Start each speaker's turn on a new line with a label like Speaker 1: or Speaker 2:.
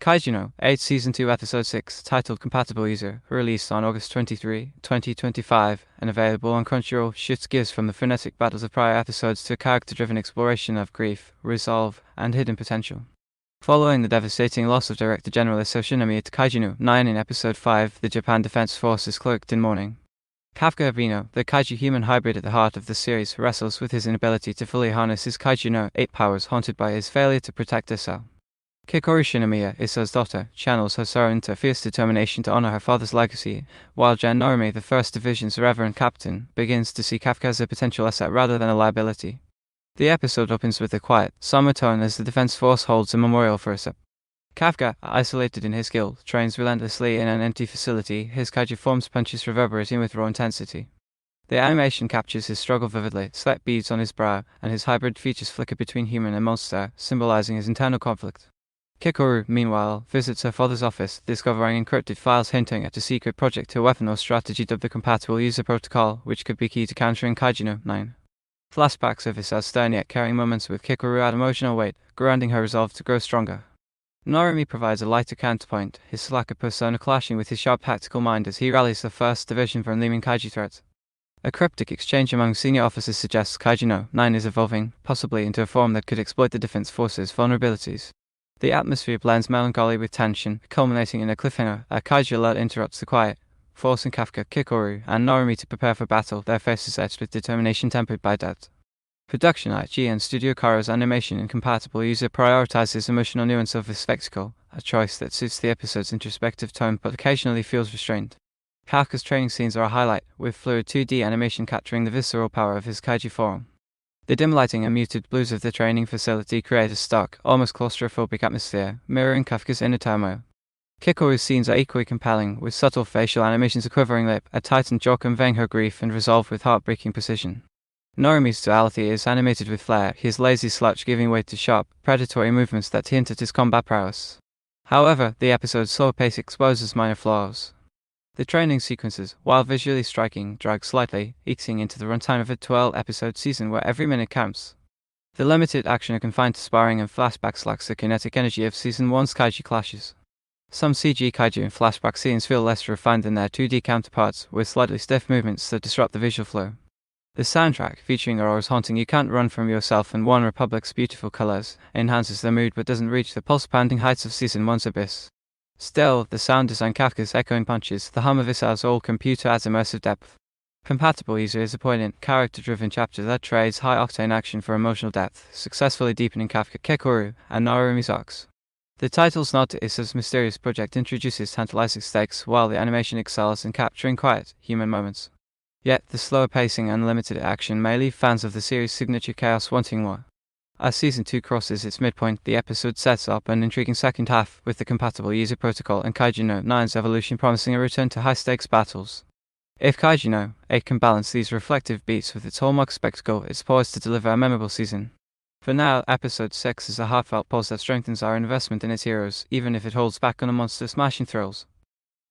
Speaker 1: Kaiju No 8 Season 2 Episode 6, titled Compatible User, released on August 23, 2025, and available on Crunchyroll, shifts gears from the frenetic battles of prior episodes to a character-driven exploration of grief, resolve, and hidden potential. Following the devastating loss of Director General Shonen to Kaiju No 9 in Episode 5, the Japan Defense Force is cloaked in mourning. Kafka Reno, the kaiju-human hybrid at the heart of the series, wrestles with his inability to fully harness his Kaiju No 8 powers, haunted by his failure to protect Isao. Kikoru Shinomiya, Isao's daughter, channels her sorrow into fierce determination to honor her father's legacy, while Narumi, the 1st Division's reverend captain, begins to see Kafka as a potential asset rather than a liability. The episode opens with a quiet, somber tone as the Defense Force holds a memorial for Isao. Kafka, isolated in his guild, trains relentlessly in an empty facility, his kaiju forms punches reverberating with raw intensity. The animation captures his struggle vividly, sweat beads on his brow, and his hybrid features flicker between human and monster, symbolizing his internal conflict. Kikoru, meanwhile, visits her father's office, discovering encrypted files hinting at a secret project to weapon or strategy dubbed the Compatible User Protocol, which could be key to countering Kaiju No 9. Flashbacks of Isao's stern yet caring moments with Kikoru add emotional weight, grounding her resolve to grow stronger. Narumi provides a lighter counterpoint, his slacker persona clashing with his sharp tactical mind as he rallies the 1st Division for unleashing kaiju threats. A cryptic exchange among senior officers suggests Kaiju No 9 is evolving, possibly into a form that could exploit the Defense Force's vulnerabilities. The atmosphere blends melancholy with tension, culminating in a cliffhanger. A kaiju alert interrupts the quiet, forcing Kafka, Kikoru, and Narumi to prepare for battle, their faces etched with determination tempered by doubt. Production IG and Studio Karo's animation and Compatible User prioritizes emotional nuance of the spectacle, a choice that suits the episode's introspective tone but occasionally feels restrained. Kafka's training scenes are a highlight, with fluid 2D animation capturing the visceral power of his kaiju form. The dim lighting and muted blues of the training facility create a stark, almost claustrophobic atmosphere, mirroring Kafka's inner turmoil. Kikoru's scenes are equally compelling, with subtle facial animations, a quivering lip, a tightened jaw conveying her grief and resolve with heartbreaking precision. Narumi's duality is animated with flair, his lazy slouch giving way to sharp, predatory movements that hint at his combat prowess. However, the episode's slow pace exposes minor flaws. The training sequences, while visually striking, drag slightly, eking into the runtime of a 12-episode season where every minute counts. The limited action are confined to sparring and flashbacks lacks the kinetic energy of Season 1's kaiju clashes. Some CG kaiju and flashback scenes feel less refined than their 2D counterparts, with slightly stiff movements that disrupt the visual flow. The soundtrack, featuring Aurora's haunting You Can't Run From Yourself and One Republic's beautiful colors, enhances the mood but doesn't reach the pulse-pounding heights of Season 1's Abyss. Still, the sound design, Kafka's echoing punches, the hum of Isao's old computer adds immersive depth. Compatible User is a poignant, character-driven chapter that trades high-octane action for emotional depth, successfully deepening Kafka, Kikoru, and Narumi's arcs. The title's nod to Isao's mysterious project introduces tantalizing stakes, while the animation excels in capturing quiet, human moments. Yet, the slower pacing and limited action may leave fans of the series' signature chaos wanting more. As Season 2 crosses its midpoint, the episode sets up an intriguing second half, with the Compatible User Protocol and Kaiju No 9's evolution promising a return to high-stakes battles. If Kaiju No 8 can balance these reflective beats with its hallmark spectacle, it's poised to deliver a memorable season. For now, Episode 6 is a heartfelt pulse that strengthens our investment in its heroes, even if it holds back on the monster-smashing thrills.